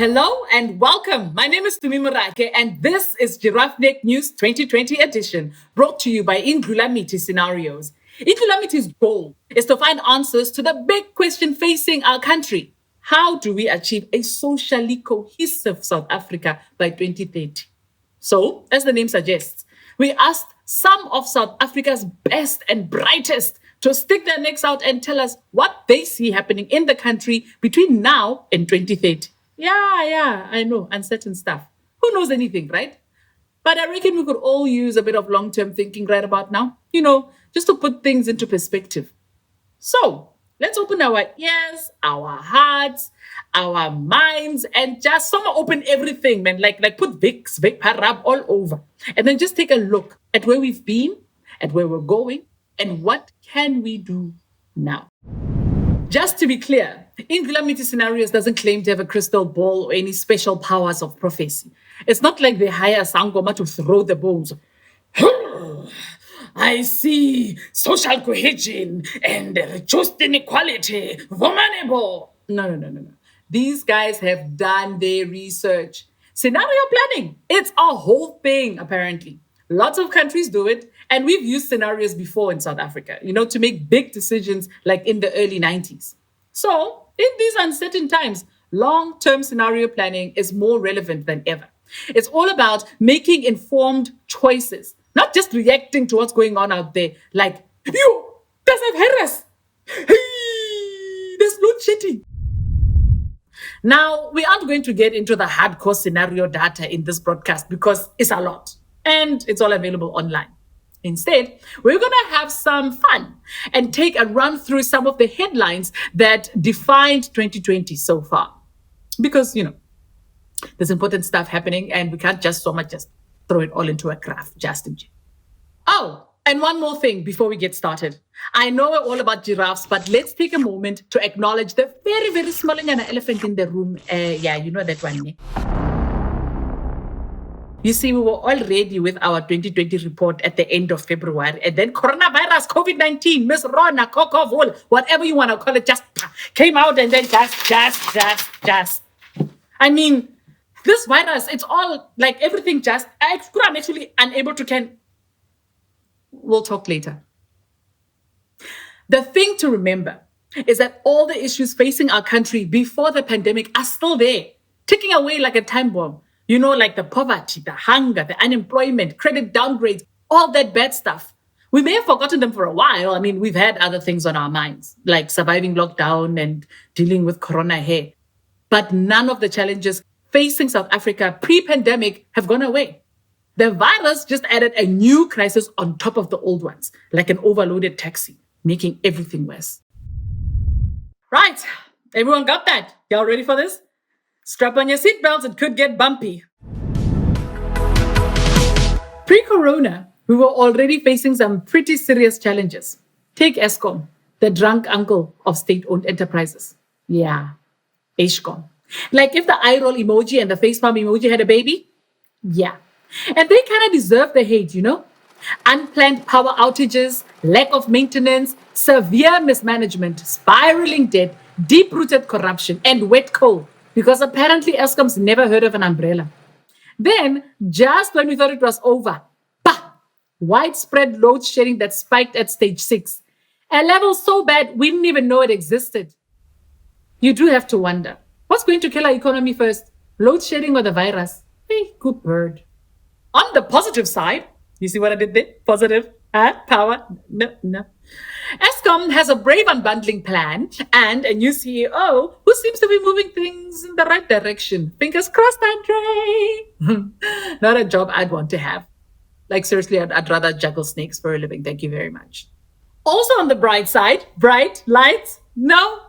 Hello and welcome. My name is Tumi Morake and this is Giraffe News 2020 edition, brought to you by Indlulamithi Scenarios. Indlulamithi's goal is to find answers to the big question facing our country. How do we achieve a socially cohesive South Africa by 2030? So, as the name suggests, we asked some of South Africa's best and brightest to stick their necks out and tell us what they see happening in the country between now and 2030. Yeah, I know, uncertain stuff. Who knows anything, right? But I reckon we could all use a bit of long-term thinking right about now, just to put things into perspective. So let's open our ears, our hearts, our minds, and just somehow open everything, man. Like put Vicks, Vic Parab all over. And then just take a look at where we've been, at where we're going, and what can we do now. Just to be clear, Indlulamithi Scenarios doesn't claim to have a crystal ball or any special powers of prophecy. It's not like they hire Sangoma to throw the bones. I see social cohesion and reduced inequality. Vulnerable. No. These guys have done their research. Scenario planning, it's a whole thing, apparently. Lots of countries do it, and we've used scenarios before in South Africa, to make big decisions like in the early 90s. So, in these uncertain times, long-term scenario planning is more relevant than ever. It's all about making informed choices, not just reacting to what's going on out there, like, yo, there's a virus. Hey, there's load shedding. Now, we aren't going to get into the hardcore scenario data in this broadcast because it's a lot. And it's all available online. Instead, we're going to have some fun and take a run through some of the headlines that defined 2020 so far. Because, there's important stuff happening and we can't just throw it all into a graph, just in case. Oh, and one more thing before we get started. I know we're all about giraffes, but let's take a moment to acknowledge the very, very small elephant in the room. You know that one, eh? You see, we were all ready with our 2020 report at the end of February, and then coronavirus, COVID-19, Miss Rona, Coco, whatever you want to call it, just came out and then just. I mean, this virus, it's all like everything I'm actually unable to We'll talk later. The thing to remember is that all the issues facing our country before the pandemic are still there, ticking away like a time bomb. Like the poverty, the hunger, the unemployment, credit downgrades, all that bad stuff. We may have forgotten them for a while. I mean, we've had other things on our minds, like surviving lockdown and dealing with corona here. But none of the challenges facing South Africa pre-pandemic have gone away. The virus just added a new crisis on top of the old ones, like an overloaded taxi, making everything worse. Right, everyone got that? Y'all ready for this? Strap on your seatbelts, it could get bumpy. Pre-corona, we were already facing some pretty serious challenges. Take Eskom, the drunk uncle of state-owned enterprises. Yeah, Eskom. Like if the eye roll emoji and the facepalm emoji had a baby? Yeah. And they kind of deserve the hate, Unplanned power outages, lack of maintenance, severe mismanagement, spiraling debt, deep-rooted corruption, and wet coal. Because apparently Eskom's never heard of an umbrella. Then, just when we thought it was over, widespread load shedding that spiked at stage 6. A level so bad we didn't even know it existed. You do have to wonder, what's going to kill our economy first? Load shedding or the virus? Hey, good bird. On the positive side, you see what I did there? Positive, power, no. Eskom has a brave unbundling plan and a new CEO who seems to be moving things in the right direction. Fingers crossed, Andre. Not a job I'd want to have. Like seriously, I'd rather juggle snakes for a living. Thank you very much. Also on the bright side, bright lights? No,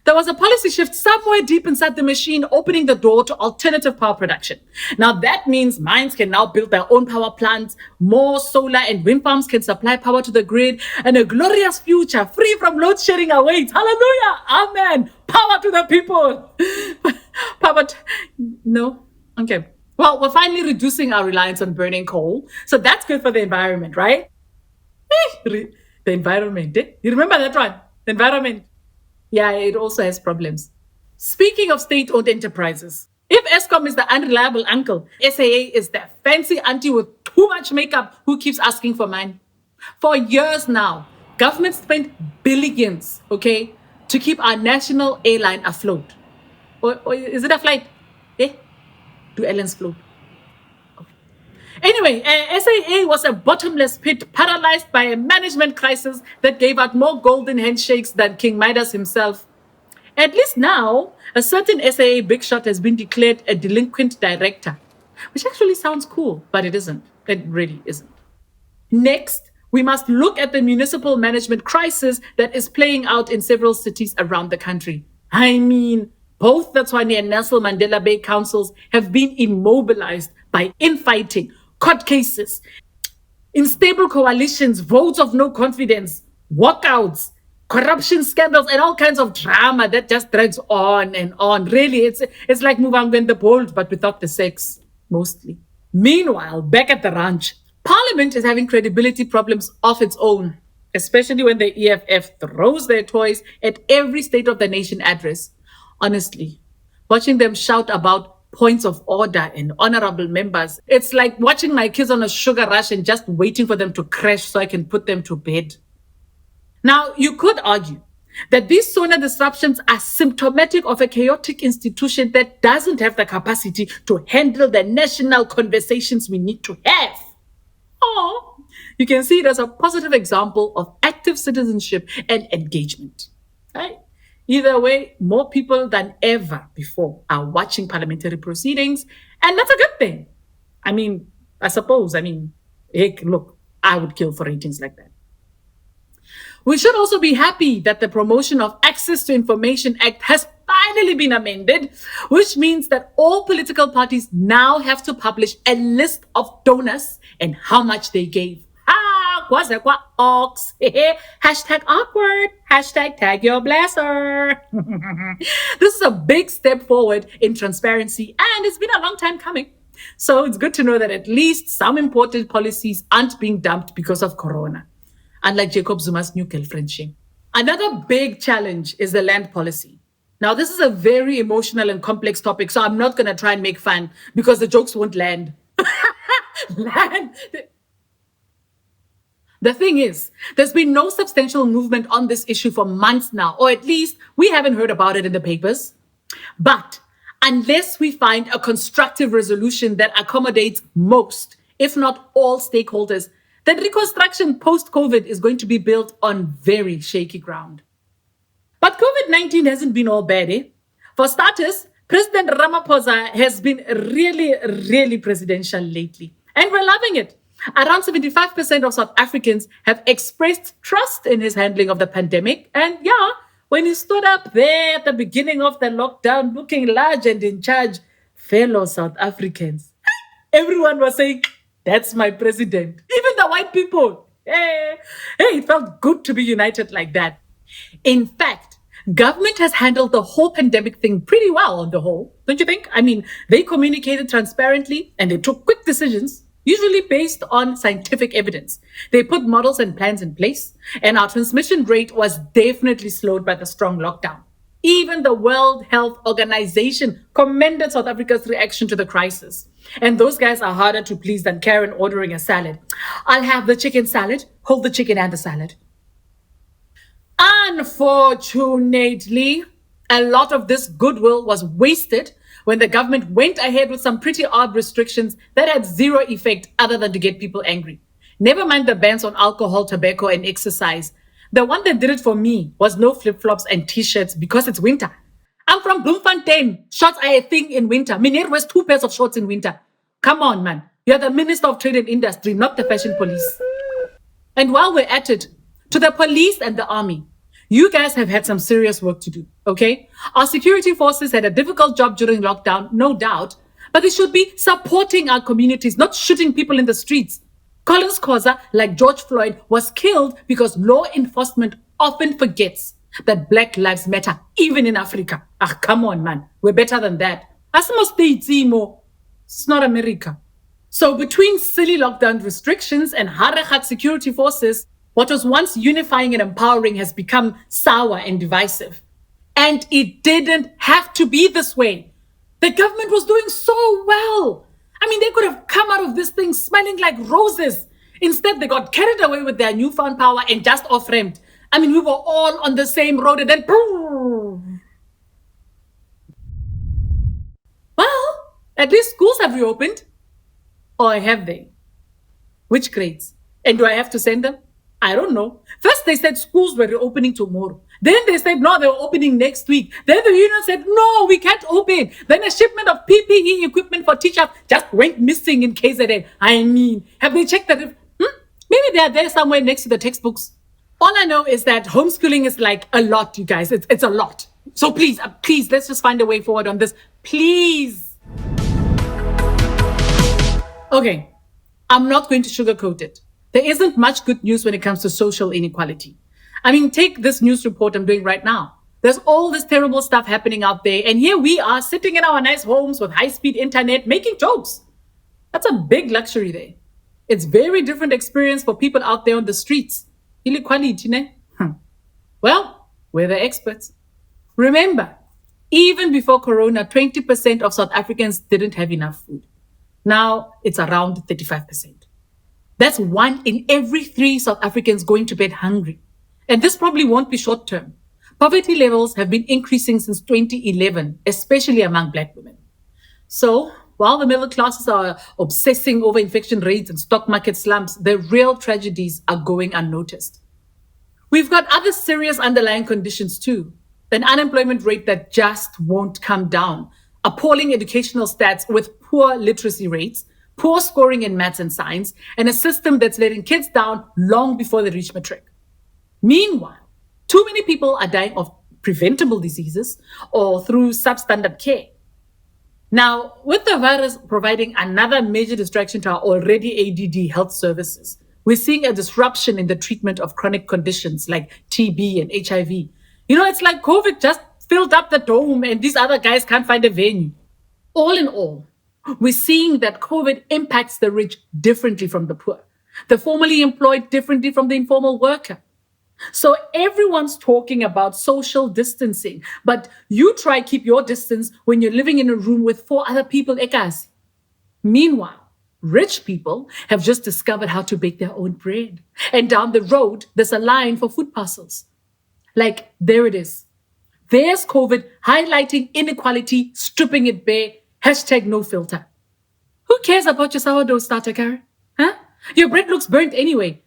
there was a policy shift somewhere deep inside the machine, opening the door to alternative power production. Now that means mines can now build their own power plants, more solar and wind farms can supply power to the grid, and a glorious future free from load shedding awaits. Hallelujah! Amen! Power to the people! No? Okay. Well, we're finally reducing our reliance on burning coal, so that's good for the environment, right? The environment, eh? You remember that one? The environment. Yeah, it also has problems. Speaking of state-owned enterprises, if Eskom is the unreliable uncle, SAA is the fancy auntie with too much makeup who keeps asking for mine. For years now, government spent billions, okay, to keep our national airline afloat. Or is it a flight? Eh? Do airlines float? Anyway, SAA was a bottomless pit paralyzed by a management crisis that gave out more golden handshakes than King Midas himself. At least now, a certain SAA big shot has been declared a delinquent director, which actually sounds cool, but it isn't. It really isn't. Next, we must look at the municipal management crisis that is playing out in several cities around the country. I mean, both the Tshwane and Nelson Mandela Bay councils have been immobilized by infighting, court cases, unstable coalitions, votes of no confidence, walkouts, corruption scandals, and all kinds of drama that just drags on and on. Really, it's like Muvang and the Bold, but without the sex, mostly. Meanwhile, back at the ranch, Parliament is having credibility problems of its own, especially when the EFF throws their toys at every State of the Nation address. Honestly, watching them shout about points of order and honorable members, it's like watching my kids on a sugar rush and just waiting for them to crash so I can put them to bed. Now, you could argue that these sonar disruptions are symptomatic of a chaotic institution that doesn't have the capacity to handle the national conversations we need to have. Or you can see it as a positive example of active citizenship and engagement. Right? Either way, more people than ever before are watching parliamentary proceedings, and that's a good thing. I suppose, heck, look, I would kill for ratings like that. We should also be happy that the Promotion of Access to Information Act has finally been amended, which means that all political parties now have to publish a list of donors and how much they gave. Ox. Hashtag awkward. Hashtag tag your blesser. This is a big step forward in transparency, and it's been a long time coming. So it's good to know that at least some important policies aren't being dumped because of Corona, unlike Jacob Zuma's new girlfriend shame. Another big challenge is the land policy. Now, this is a very emotional and complex topic, so I'm not going to try and make fun because the jokes won't land. Land. The thing is, there's been no substantial movement on this issue for months now, or at least we haven't heard about it in the papers. But unless we find a constructive resolution that accommodates most, if not all stakeholders, then reconstruction post-COVID is going to be built on very shaky ground. But COVID-19 hasn't been all bad, eh? For starters, President Ramaphosa has been really presidential lately, and we're loving it. Around 75% of South Africans have expressed trust in his handling of the pandemic. And yeah, when he stood up there at the beginning of the lockdown, looking large and in charge, fellow South Africans, everyone was saying, that's my president. Even the white people. Hey, it felt good to be united like that. In fact, government has handled the whole pandemic thing pretty well on the whole, don't you think? They communicated transparently and they took quick decisions, usually based on scientific evidence. They put models and plans in place, and our transmission rate was definitely slowed by the strong lockdown. Even the World Health Organization commended South Africa's reaction to the crisis. And those guys are harder to please than Karen ordering a salad. I'll have the chicken salad, hold the chicken and the salad. Unfortunately, a lot of this goodwill was wasted when the government went ahead with some pretty odd restrictions that had zero effect other than to get people angry. Never mind the bans on alcohol, tobacco, and exercise. The one that did it for me was no flip-flops and t-shirts because it's winter. I'm from Bloemfontein. Shorts are a thing in winter. Meneer wears 2 pairs of shorts in winter. Come on, man. You're the Minister of Trade and Industry, not the fashion police. And while we're at it, to the police and the army, you guys have had some serious work to do, okay? Our security forces had a difficult job during lockdown, no doubt, but they should be supporting our communities, not shooting people in the streets. Collins Khoza, like George Floyd, was killed because law enforcement often forgets that Black Lives Matter, even in Africa. Come on, man. We're better than that. It's not America. So between silly lockdown restrictions and Harakhat security forces, what was once unifying and empowering has become sour and divisive. And it didn't have to be this way. The government was doing so well. I mean, they could have come out of this thing smelling like roses. Instead, they got carried away with their newfound power and just off-ramped. I mean, we were all on the same road and then boom. Well, at least schools have reopened. Or have they? Which grades? And do I have to send them? I don't know. First, they said schools were reopening tomorrow. Then they said, no, they were opening next week. Then the union said, no, we can't open. Then a shipment of PPE equipment for teachers just went missing in KZN. I mean, have they checked that? Maybe they are there somewhere next to the textbooks. All I know is that homeschooling is like a lot, you guys. It's a lot. So please, let's just find a way forward on this. Please. Okay, I'm not going to sugarcoat it. There isn't much good news when it comes to social inequality. I mean, take this news report I'm doing right now. There's all this terrible stuff happening out there, and here we are sitting in our nice homes with high-speed internet making jokes. That's a big luxury there. It's very different experience for people out there on the streets. Inequality, ne? Well, we're the experts. Remember, even before Corona, 20% of South Africans didn't have enough food. Now it's around 35%. That's 1 in every 3 South Africans going to bed hungry. And this probably won't be short term. Poverty levels have been increasing since 2011, especially among Black women. So while the middle classes are obsessing over infection rates and stock market slumps, the real tragedies are going unnoticed. We've got other serious underlying conditions too. An unemployment rate that just won't come down, appalling educational stats with poor literacy rates, poor scoring in maths and science, and a system that's letting kids down long before they reach matric. Meanwhile, too many people are dying of preventable diseases or through substandard care. Now, with the virus providing another major distraction to our already ADD health services, we're seeing a disruption in the treatment of chronic conditions like TB and HIV. You know, it's like COVID just filled up the dome and these other guys can't find a venue. All in all, we're seeing that COVID impacts the rich differently from the poor, the formally employed differently from the informal worker. So everyone's talking about social distancing, but you try keep your distance when you're living in a room with 4 other people, ekasi. Meanwhile, rich people have just discovered how to bake their own bread. And down the road, there's a line for food parcels. Like, there it is. There's COVID highlighting inequality, stripping it bare, #no filter. Who cares about your sourdough starter, Karen? Huh? Your bread looks burnt anyway.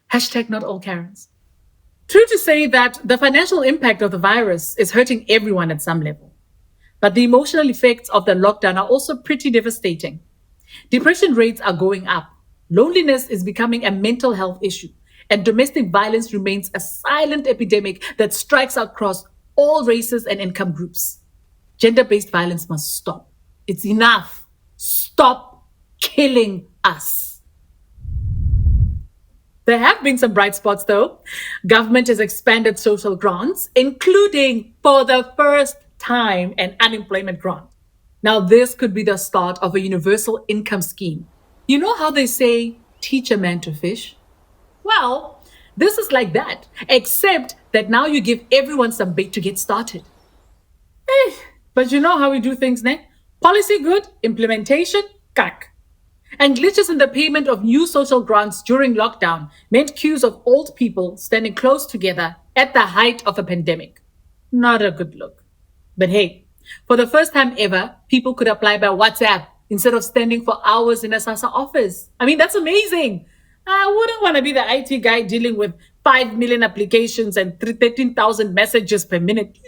#not all Karens. True to say that the financial impact of the virus is hurting everyone at some level. But the emotional effects of the lockdown are also pretty devastating. Depression rates are going up. Loneliness is becoming a mental health issue. And domestic violence remains a silent epidemic that strikes across all races and income groups. Gender-based violence must stop. It's enough. Stop killing us. There have been some bright spots, though. Government has expanded social grants, including, for the first time, an unemployment grant. Now, this could be the start of a universal income scheme. You know how they say, teach a man to fish? Well, this is like that, except that now you give everyone some bait to get started. But you know how we do things, ne? Policy good, implementation, kak. And glitches in the payment of new social grants during lockdown meant queues of old people standing close together at the height of a pandemic. Not a good look. But hey, for the first time ever, people could apply by WhatsApp instead of standing for hours in a SASSA office. I mean, that's amazing. I wouldn't want to be the IT guy dealing with 5 million applications and 13,000 messages per minute.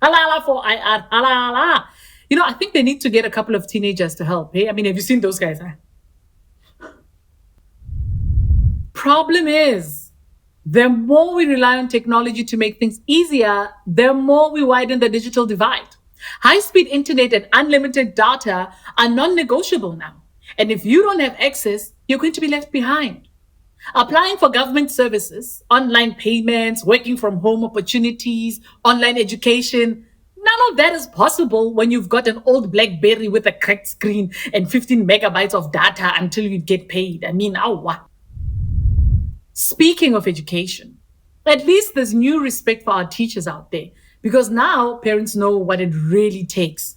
Halala for IR, halala. You know, I think they need to get a couple of teenagers to help. Hey, I mean, have you seen those guys? Problem is, the more we rely on technology to make things easier, the more we widen the digital divide. High-speed internet and unlimited data are non-negotiable now. And if you don't have access, you're going to be left behind. Applying for government services, online payments, working from home opportunities, online education, none of that is possible when you've got an old BlackBerry with a cracked screen and 15 megabytes of data until you get paid. I mean, what? Speaking of education, at least there's new respect for our teachers out there. Because now parents know what it really takes.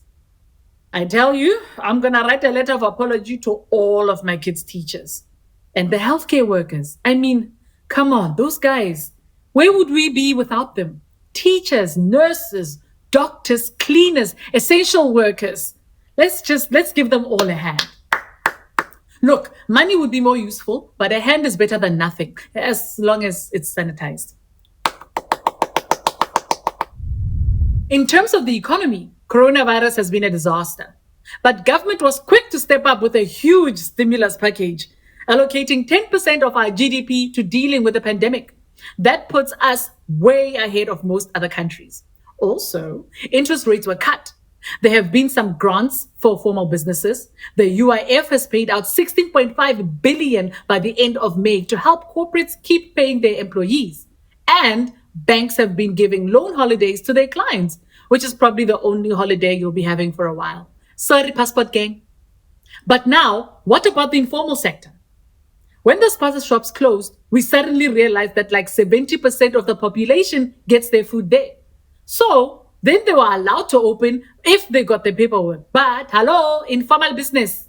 I tell you, I'm going to write a letter of apology to all of my kids' teachers and the healthcare workers. I mean, come on, those guys. Where would we be without them? Teachers, nurses, doctors, cleaners, essential workers. Let's give them all a hand. Look, money would be more useful, but a hand is better than nothing, as long as it's sanitized. In terms of the economy, coronavirus has been a disaster. But government was quick to step up with a huge stimulus package, allocating 10% of our GDP to dealing with the pandemic. That puts us way ahead of most other countries. Also, interest rates were cut. There have been some grants for formal businesses. The UIF has paid out 16.5 billion by the end of May to help corporates keep paying their employees. And banks have been giving loan holidays to their clients, which is probably the only holiday you'll be having for a while. Sorry, passport gang. But now, what about the informal sector? When the spice shops closed, we suddenly realized that like 70% of the population gets their food there. So then they were allowed to open if they got the paperwork. But hello, informal business.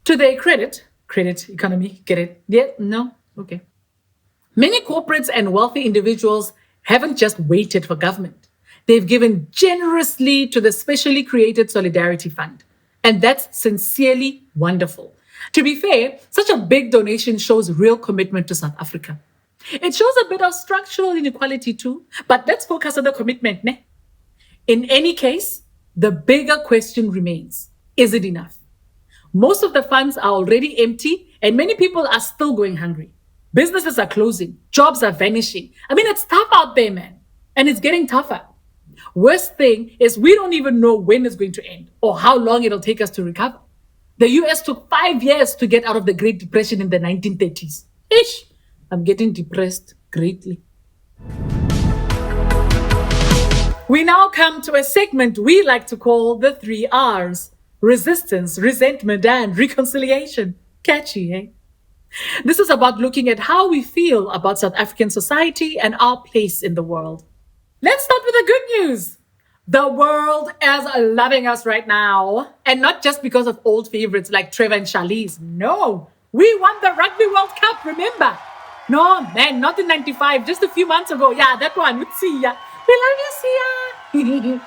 To their credit economy, get it? Yeah, no? Okay. Many corporates and wealthy individuals haven't just waited for government. They've given generously to the specially created Solidarity Fund. And that's sincerely wonderful. To be fair, such a big donation shows real commitment to South Africa. It shows a bit of structural inequality too, but let's focus on the commitment. Ne? In any case, the bigger question remains, is it enough? Most of the funds are already empty and many people are still going hungry. Businesses are closing, jobs are vanishing. I mean, it's tough out there, man. And it's getting tougher. Worst thing is we don't even know when it's going to end or how long it'll take us to recover. The US took 5 years to get out of the Great Depression in the 1930s. Ish, I'm getting depressed greatly. We now come to a segment we like to call the 3 R's. Resistance, resentment, and reconciliation. Catchy, eh? This is about looking at how we feel about South African society and our place in the world. Let's start with the good news. The world is loving us right now. And not just because of old favorites like Trevor and Charlize. No, we won the Rugby World Cup, remember? No, man, not in 95, just a few months ago. Yeah, that one, with Sia. We love you, Sia.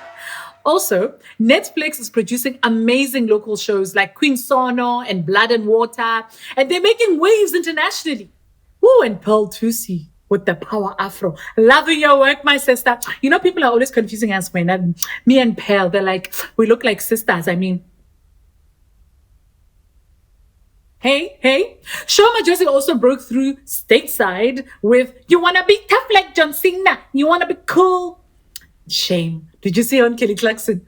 Also, Netflix is producing amazing local shows like Queen Sono and Blood and Water, and they're making waves internationally. Ooh, and Pearl Tusi with the Power Afro. Loving your work, my sister. You know, people are always confusing us when me and Pearl, they're like, we look like sisters. I mean, hey. Shoma Josie also broke through stateside with, you want to be tough like John Cena. You want to be cool. Shame. Did you see on Kelly Clarkson?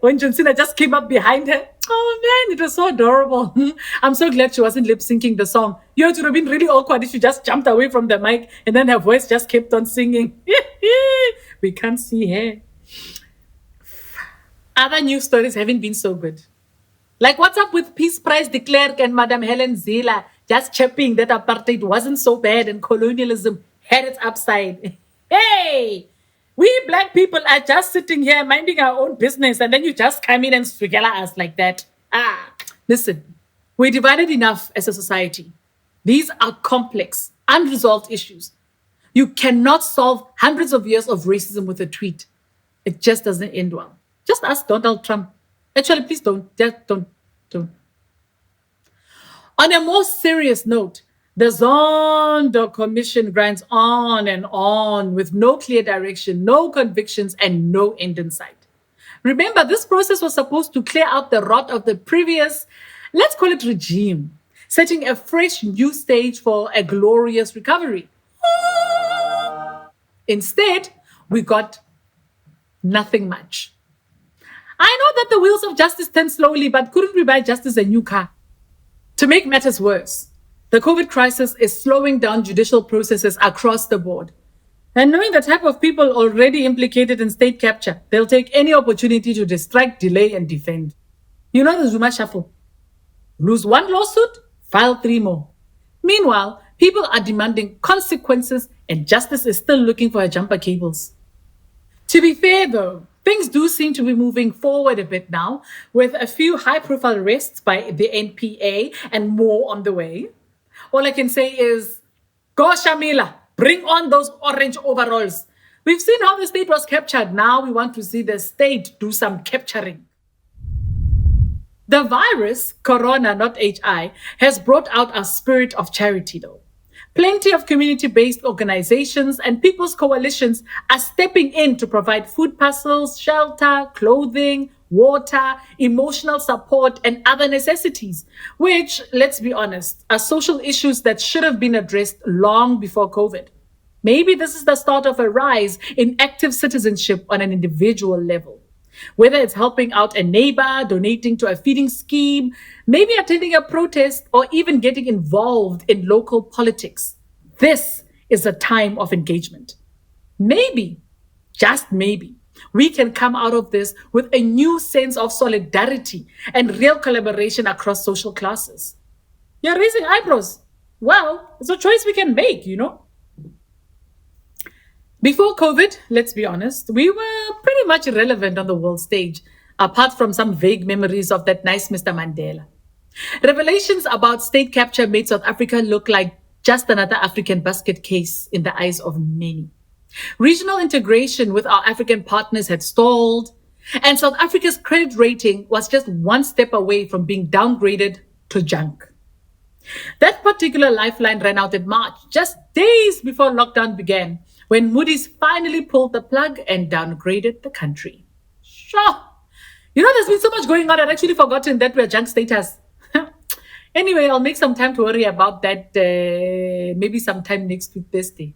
When John Cena just came up behind her? Oh man, it was so adorable. I'm so glad she wasn't lip syncing the song. You know, it would have been really awkward if she just jumped away from the mic and then her voice just kept on singing. We can't see her. Other news stories haven't been so good. Like what's up with Peace Prize de Klerk and Madame Helen Zille just chirping that apartheid wasn't so bad and colonialism had its upside. Hey! We black people are just sitting here minding our own business and then you just come in and swiggle us like that. Listen, we're divided enough as a society. These are complex, unresolved issues. You cannot solve hundreds of years of racism with a tweet. It just doesn't end well. Just ask Donald Trump. Actually, please don't. Just don't. On a more serious note, the Zondo Commission grinds on and on with no clear direction, no convictions, and no end in sight. Remember, this process was supposed to clear out the rot of the previous, let's call it regime, setting a fresh new stage for a glorious recovery. Instead, we got nothing much. I know that the wheels of justice turn slowly, but couldn't we buy justice a new car? To make matters worse, the COVID crisis is slowing down judicial processes across the board. And knowing the type of people already implicated in state capture, they'll take any opportunity to distract, delay, and defend. You know the Zuma shuffle. Lose one lawsuit, file 3 more. Meanwhile, people are demanding consequences and justice is still looking for her jumper cables. To be fair, though, things do seem to be moving forward a bit now, with a few high profile arrests by the NPA and more on the way. All I can say is, go Shamila, bring on those orange overalls. We've seen how the state was captured. Now we want to see the state do some capturing. The virus, corona, not HI, has brought out a spirit of charity, though. Plenty of community based organizations and people's coalitions are stepping in to provide food parcels, shelter, clothing, water, emotional support, and other necessities, which, let's be honest, are social issues that should have been addressed long before COVID. Maybe this is the start of a rise in active citizenship on an individual level. Whether it's helping out a neighbor, donating to a feeding scheme, maybe attending a protest, or even getting involved in local politics. This is a time of engagement. Maybe, just maybe, we can come out of this with a new sense of solidarity and real collaboration across social classes. You're raising eyebrows. Well, it's a choice we can make, you know? Before COVID, let's be honest, we were pretty much irrelevant on the world stage, apart from some vague memories of that nice Mr. Mandela. Revelations about state capture made South Africa look like just another African basket case in the eyes of many. Regional integration with our African partners had stalled, and South Africa's credit rating was just one step away from being downgraded to junk. That particular lifeline ran out in March, just days before lockdown began, when Moody's finally pulled the plug and downgraded the country. Sure. You know, there's been so much going on, I'd actually forgotten that we're junk status. Anyway, I'll make some time to worry about that maybe sometime next week, Thursday.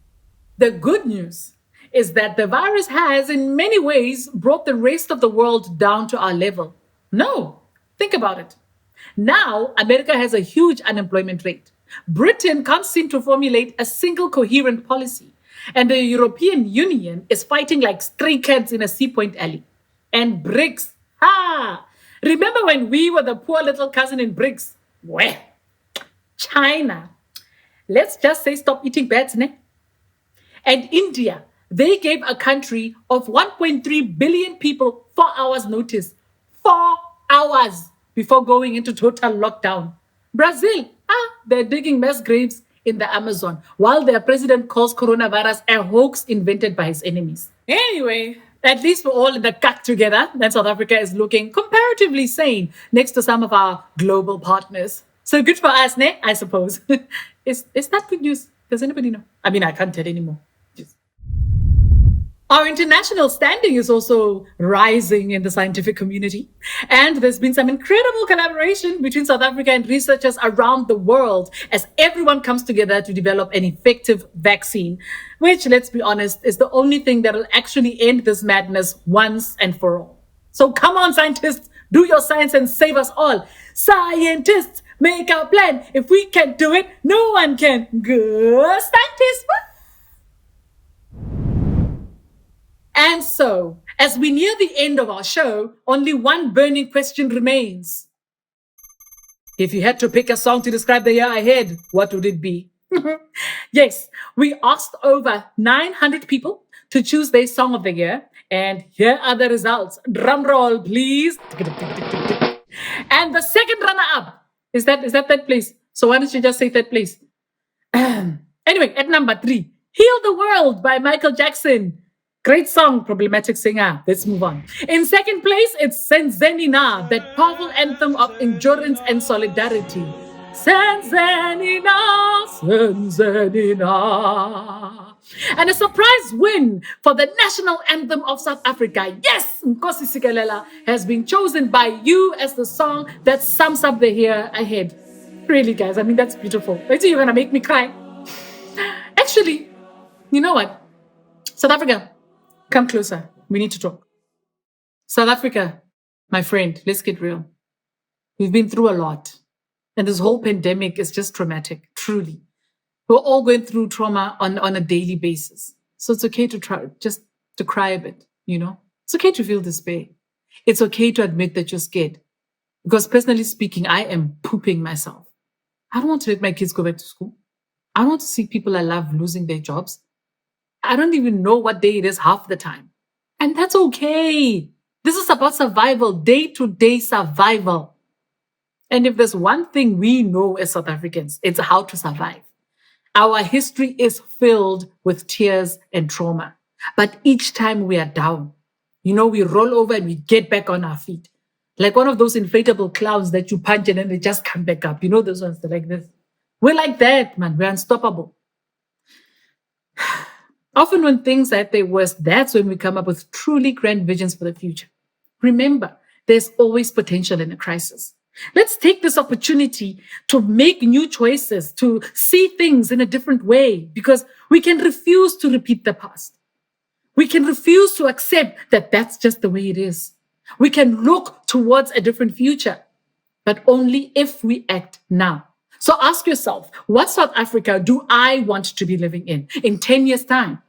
The good news is that the virus has, in many ways, brought the rest of the world down to our level. No, think about it. Now, America has a huge unemployment rate. Britain can't seem to formulate a single coherent policy. And the European Union is fighting like stray cats in a Sea Point alley. And BRICS, remember when we were the poor little cousin in BRICS? Well, China, let's just say stop eating bats, ne? And India, they gave a country of 1.3 billion people 4 hours notice. 4 hours before going into total lockdown. Brazil, they're digging mass graves in the Amazon, while their president calls coronavirus a hoax invented by his enemies. Anyway, at least we're all in the cuck together, and South Africa is looking comparatively sane next to some of our global partners. So good for us, ne? I suppose. Is that good news? Does anybody know? I mean, I can't tell anymore. Our international standing is also rising in the scientific community. And there's been some incredible collaboration between South Africa and researchers around the world as everyone comes together to develop an effective vaccine, which, let's be honest, is the only thing that will actually end this madness once and for all. So come on, scientists, do your science and save us all. Scientists, make our plan. If we can't do it, no one can. Go scientists! And so, as we near the end of our show, only one burning question remains. If you had to pick a song to describe the year ahead, what would it be? Yes, we asked over 900 people to choose their song of the year, and here are the results. Drum roll, please. And the second runner-up is that place. So why don't you just say that place? Anyway, at number 3, Heal the World by Michael Jackson. Great song, problematic singer. Let's move on. In second place, it's Senzenina, that powerful anthem of endurance and solidarity. Senzenina, Senzenina. And a surprise win for the national anthem of South Africa. Yes, Nkosi Sikelel has been chosen by you as the song that sums up the year ahead. Really, guys, I mean, that's beautiful. Wait till you're going to make me cry. Actually, you know what? South Africa, come closer. We need to talk. South Africa, my friend, let's get real. We've been through a lot. And this whole pandemic is just traumatic, truly. We're all going through trauma on a daily basis. So it's okay to try, just to cry a bit, you know? It's okay to feel despair. It's okay to admit that you're scared. Because personally speaking, I am pooping myself. I don't want to let my kids go back to school. I don't want to see people I love losing their jobs. I don't even know what day it is half the time. And that's okay. This is about survival, day-to-day survival. And if there's one thing we know as South Africans, it's how to survive. Our history is filled with tears and trauma. But each time we are down, we roll over and we get back on our feet. Like one of those inflatable clouds that you punch and then they just come back up. Those ones that are like this. We're like that, man. We're unstoppable. Often when things are at their worst, that's when we come up with truly grand visions for the future. Remember, there's always potential in a crisis. Let's take this opportunity to make new choices, to see things in a different way, because we can refuse to repeat the past. We can refuse to accept that that's just the way it is. We can look towards a different future, but only if we act now. So ask yourself, what South Africa do I want to be living in 10 years' time?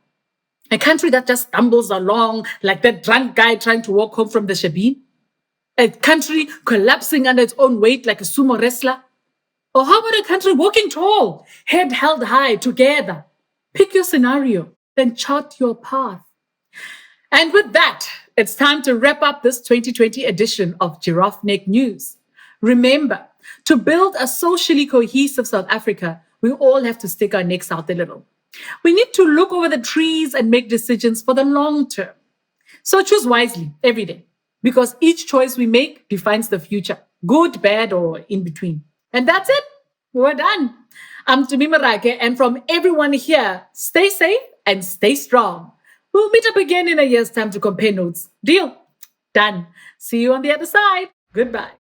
A country that just stumbles along like that drunk guy trying to walk home from the shebeen? A country collapsing under its own weight like a sumo wrestler? Or how about a country walking tall, head held high together? Pick your scenario, then chart your path. And with that, it's time to wrap up this 2020 edition of Giraffe Neck News. Remember, to build a socially cohesive South Africa, we all have to stick our necks out a little. We need to look over the trees and make decisions for the long term. So choose wisely every day, because each choice we make defines the future, good, bad, or in between. And that's it. We're done. I'm Tumi Morake, and from everyone here, stay safe and stay strong. We'll meet up again in a year's time to compare notes. Deal? Done. See you on the other side. Goodbye.